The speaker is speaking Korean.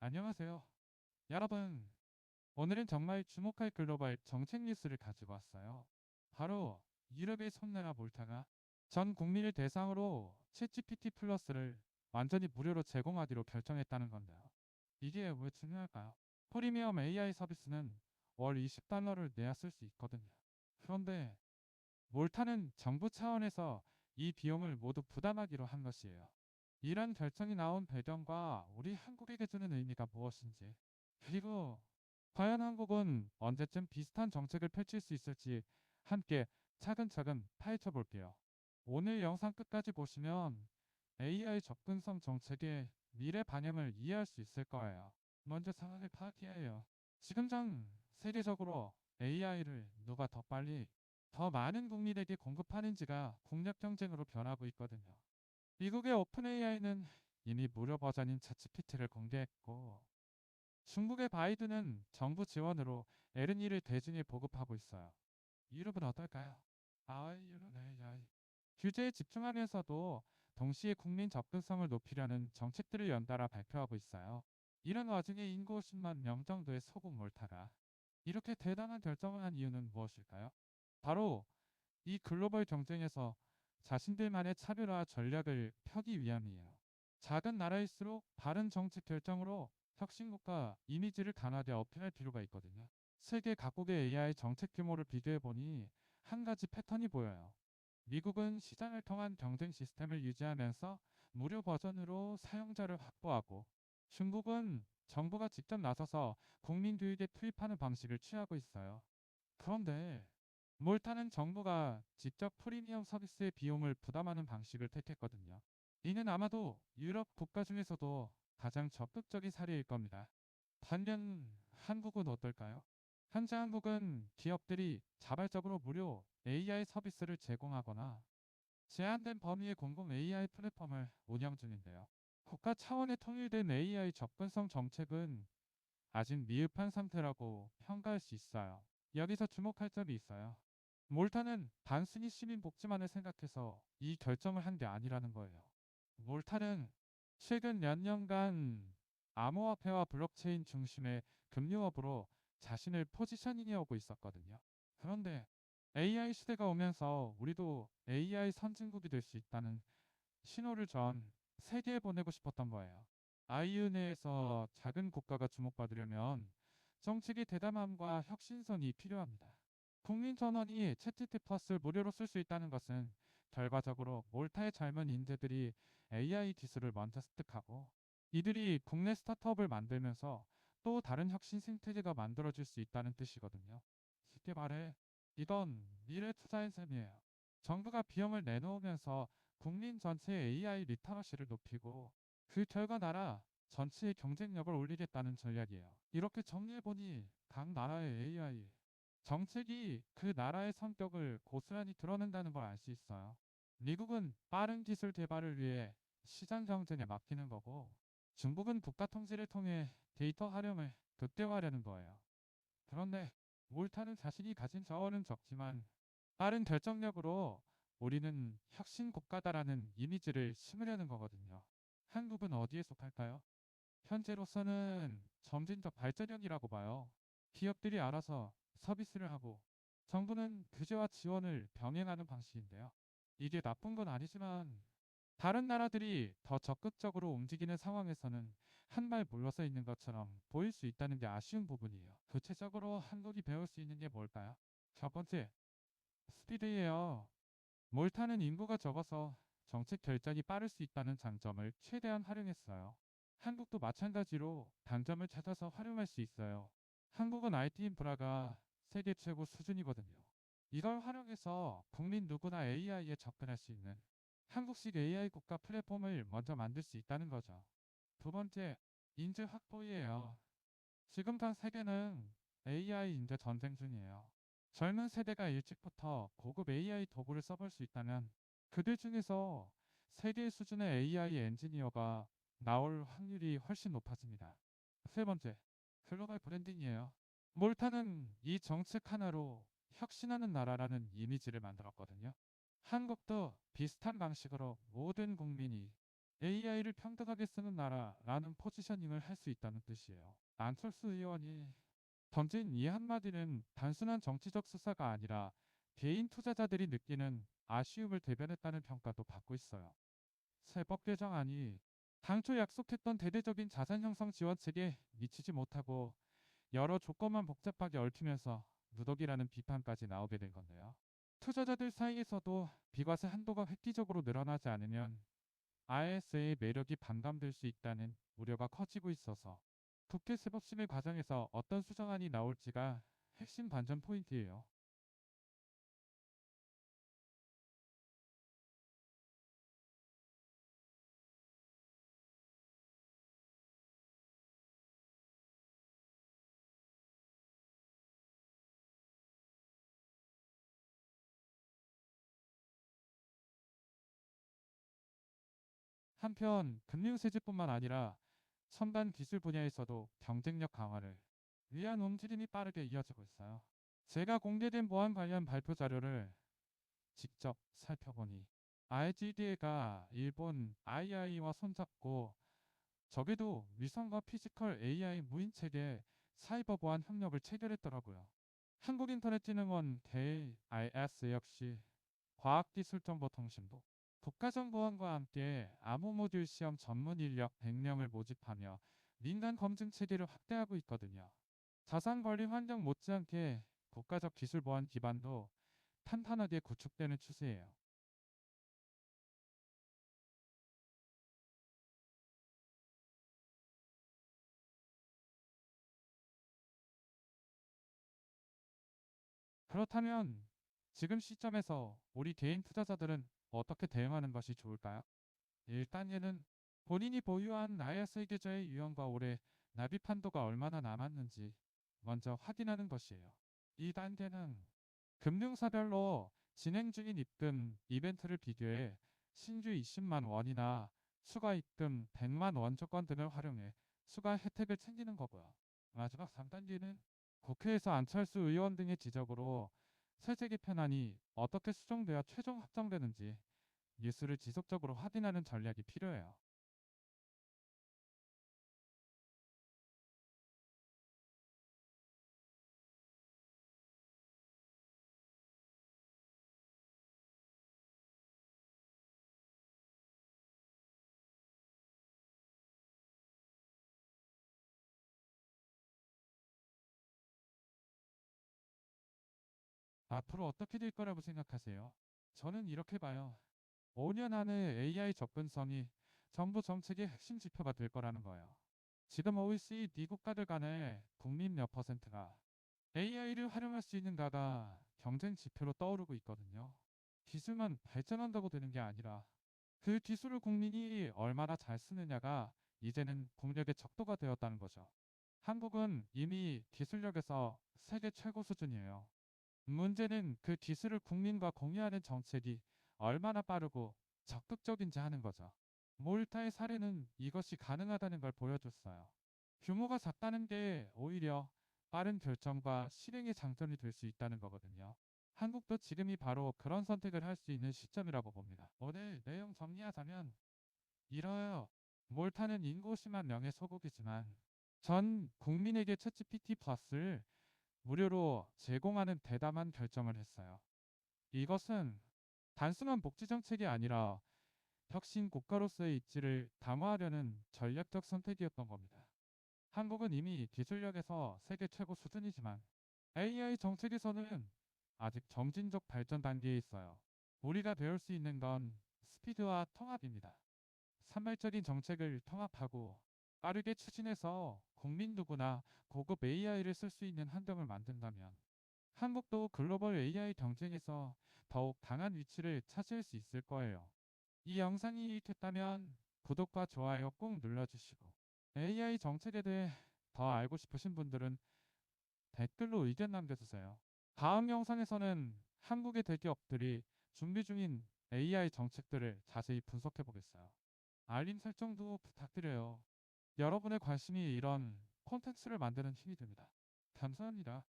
안녕하세요. 여러분, 오늘은 정말 주목할 글로벌 정책 뉴스를 가지고 왔어요. 바로 유럽의 손나라 몰타가 전 국민을 대상으로 챗GPT 플러스를 완전히 무료로 제공하기로 결정했다는 건데요. 이게 왜 중요할까요? 프리미엄 AI 서비스는 월 20달러를 내야 쓸 수 있거든요. 그런데 몰타는 정부 차원에서 이 비용을 모두 부담하기로 한 것이에요. 이런 결정이 나온 배경과 우리 한국에게 주는 의미가 무엇인지, 그리고 과연 한국은 언제쯤 비슷한 정책을 펼칠 수 있을지 함께 차근차근 파헤쳐 볼게요. 오늘 영상 끝까지 보시면 AI 접근성 정책의 미래 방향을 이해할 수 있을 거예요. 먼저 상황을 파악해야 해요. 지금 전 세계적으로 AI를 누가 더 빨리, 더 많은 국민에게 공급하는지가 국력 경쟁으로 변하고 있거든요. 미국의 오픈 AI는 이미 무료 버전인 챗GPT를 공개했고, 중국의 바이든은 정부 지원으로 L2를 대중에 보급하고 있어요. 유럽은 어떨까요? 유럽 AI. 규제에 집중하면서도 동시에 국민 접근성을 높이려는 정책들을 연달아 발표하고 있어요. 이런 와중에 인구 50만 명 정도의 소국 몰타가 이렇게 대단한 결정을 한 이유는 무엇일까요? 바로 이 글로벌 경쟁에서 자신들만의 차별화 전략을 펴기 위함이에요. 작은 나라일수록 바른 정책 결정으로 혁신국가 이미지를 강하게 어필할 필요가 있거든요. 세계 각국의 AI 정책 규모를 비교해 보니 한 가지 패턴이 보여요. 미국은 시장을 통한 경쟁 시스템을 유지하면서 무료 버전으로 사용자를 확보하고, 중국은 정부가 직접 나서서 국민 교육에 투입하는 방식을 취하고 있어요. 그런데 몰타는 정부가 직접 프리미엄 서비스의 비용을 부담하는 방식을 택했거든요. 이는 아마도 유럽 국가 중에서도 가장 적극적인 사례일 겁니다. 반면 한국은 어떨까요? 현재 한국은 기업들이 자발적으로 무료 AI 서비스를 제공하거나 제한된 범위의 공공 AI 플랫폼을 운영 중인데요. 국가 차원의 통일된 AI 접근성 정책은 아직 미흡한 상태라고 평가할 수 있어요. 여기서 주목할 점이 있어요. 몰타는 단순히 시민 복지만을 생각해서 이 결정을 한 게 아니라는 거예요. 몰타는 최근 몇 년간 암호화폐와 블록체인 중심의 금융업으로 자신을 포지셔닝해 오고 있었거든요. 그런데 AI 시대가 오면서 우리도 AI 선진국이 될 수 있다는 신호를 전 세계에 보내고 싶었던 거예요. 아이유 내에서 작은 국가가 주목받으려면 정책의 대담함과 혁신성이 필요합니다. 국민 전원이 채티티 플러스를 무료로 쓸 수 있다는 것은 결과적으로 몰타의 젊은 인재들이 AI 기술을 먼저 습득하고, 이들이 국내 스타트업을 만들면서 또 다른 혁신 생태계가 만들어질 수 있다는 뜻이거든요. 쉽게 말해, 이건 미래 투자의 셈이에요. 정부가 비용을 내놓으면서 국민 전체의 AI 리터러시를 높이고, 그 결과 나라 전체의 경쟁력을 올리겠다는 전략이에요. 이렇게 정리해보니 각 나라의 AI 정책이 그 나라의 성격을 고스란히 드러낸다는 걸 알 수 있어요. 미국은 빠른 기술 개발을 위해 시장 경쟁에 맡기는 거고, 중국은 국가 통제를 통해 데이터 활용을 극대화하려는 거예요. 그런데 몰타는 자신이 가진 자원은 적지만 빠른 결정력으로 우리는 혁신 국가다라는 이미지를 심으려는 거거든요. 한국은 어디에 속할까요? 현재로서는 점진적 발전형이라고 봐요. 기업들이 알아서 서비스를 하고 정부는 규제와 지원을 병행하는 방식인데요. 이게 나쁜 건 아니지만 다른 나라들이 더 적극적으로 움직이는 상황에서는 한 발 물러서 있는 것처럼 보일 수 있다는 게 아쉬운 부분이에요. 구체적으로 한국이 배울 수 있는 게 뭘까요? 첫 번째, 스피드예요. 몰타는 인구가 적어서 정책 결정이 빠를 수 있다는 장점을 최대한 활용했어요. 한국도 마찬가지로 단점을 찾아서 활용할 수 있어요. 한국은 IT 인프라가 세계 최고 수준이거든요. 이걸 활용해서 국민 누구나 AI에 접근할 수 있는 한국식 AI 국가 플랫폼을 먼저 만들 수 있다는 거죠. 두 번째, 인재 확보이에요. 지금 전 세계는 AI 인재 전쟁 중이에요. 젊은 세대가 일찍부터 고급 AI 도구를 써볼 수 있다면 그들 중에서 세계 수준의 AI 엔지니어가 나올 확률이 훨씬 높아집니다. 세 번째, 글로벌 브랜딩이에요. 몰타는 이 정책 하나로 혁신하는 나라라는 이미지를 만들었거든요. 한국도 비슷한 방식으로 모든 국민이 AI를 평등하게 쓰는 나라라는 포지셔닝을 할 수 있다는 뜻이에요. 안철수 의원이 던진 이 한마디는 단순한 정치적 수사가 아니라 개인 투자자들이 느끼는 아쉬움을 대변했다는 평가도 받고 있어요. 새 법 개정안이 당초 약속했던 대대적인 자산 형성 지원책에 미치지 못하고 여러 조건만 복잡하게 얽히면서 누덕이라는 비판까지 나오게 된 건데요. 투자자들 사이에서도 비과세 한도가 획기적으로 늘어나지 않으면 IS의 매력이 반감될 수 있다는 우려가 커지고 있어서 국회 세법심의 과정에서 어떤 수정안이 나올지가 핵심 반전 포인트예요. 한편 금융세제뿐만 아니라 첨단 기술 분야에서도 경쟁력 강화를 위한 움직임이 빠르게 이어지고 있어요. 제가 공개된 보안 관련 발표 자료를 직접 살펴보니 IGDA가 일본 II와 손잡고 적에도 위성과 피지컬 AI 무인체계 사이버 보안 협력을 체결했더라고요. 한국인터넷진흥원 KIS 역시 과학기술정보통신부 국가정보원과 함께 암호 모듈 시험 전문 인력 100명을 모집하며 민간 검증 체계를 확대하고 있거든요. 자산 관리 환경 못지않게 국가적 기술 보안 기반도 탄탄하게 구축되는 추세예요. 그렇다면 지금 시점에서 우리 개인 투자자들은 어떻게 대응하는 것이 좋을까요? 일단 얘는 본인이 보유한 ISA 계좌의 유형과 올해 납입 한도가 얼마나 남았는지 먼저 확인하는 것이에요. 이 단계는 금융사별로 진행 중인 입금 이벤트를 비교해 신규 20만 원이나 추가 입금 100만 원 조건 등을 활용해 추가 혜택을 챙기는 거고요. 마지막 3단계는 국회에서 안철수 의원 등의 지적으로 세제 개편안이 어떻게 수정되어 최종 확정되는지 뉴스를 지속적으로 확인하는 전략이 필요해요. 앞으로 어떻게 될 거라고 생각하세요? 저는 이렇게 봐요. 5년 안에 AI 접근성이 정부 정책의 핵심 지표가 될 거라는 거예요. 지금 OECD 국가들 간의 국민 몇 퍼센트가 AI를 활용할 수 있는가가 경쟁 지표로 떠오르고 있거든요. 기술만 발전한다고 되는 게 아니라 그 기술을 국민이 얼마나 잘 쓰느냐가 이제는 국력의 척도가 되었다는 거죠. 한국은 이미 기술력에서 세계 최고 수준이에요. 문제는 그 기술을 국민과 공유하는 정책이 얼마나 빠르고 적극적인지 하는 거죠. 몰타의 사례는 이것이 가능하다는 걸 보여줬어요. 규모가 작다는 게 오히려 빠른 결정과 실행의 장점이 될 수 있다는 거거든요. 한국도 지금이 바로 그런 선택을 할 수 있는 시점이라고 봅니다. 오늘 내용 정리하자면 이러요. 몰타는 인구 10만 명의 소국이지만 전 국민에게 챗GPT 플러스를 무료로 제공하는 대담한 결정을 했어요. 이것은 단순한 복지 정책이 아니라 혁신 국가로서의 입지를 담화하려는 전략적 선택이었던 겁니다. 한국은 이미 기술력에서 세계 최고 수준이지만 AI 정책에서는 아직 점진적 발전 단계에 있어요. 우리가 배울 수 있는 건 스피드와 통합입니다. 산발적인 정책을 통합하고 빠르게 추진해서 국민 누구나 고급 AI를 쓸 수 있는 환경을 만든다면 한국도 글로벌 AI 경쟁에서 더욱 강한 위치를 차지할 수 있을 거예요. 이 영상이 유익했다면 구독과 좋아요 꼭 눌러주시고 AI 정책에 대해 더 알고 싶으신 분들은 댓글로 의견 남겨주세요. 다음 영상에서는 한국의 대기업들이 준비 중인 AI 정책들을 자세히 분석해 보겠어요. 알림 설정도 부탁드려요. 여러분의 관심이 이런 콘텐츠를 만드는 힘이 됩니다. 감사합니다.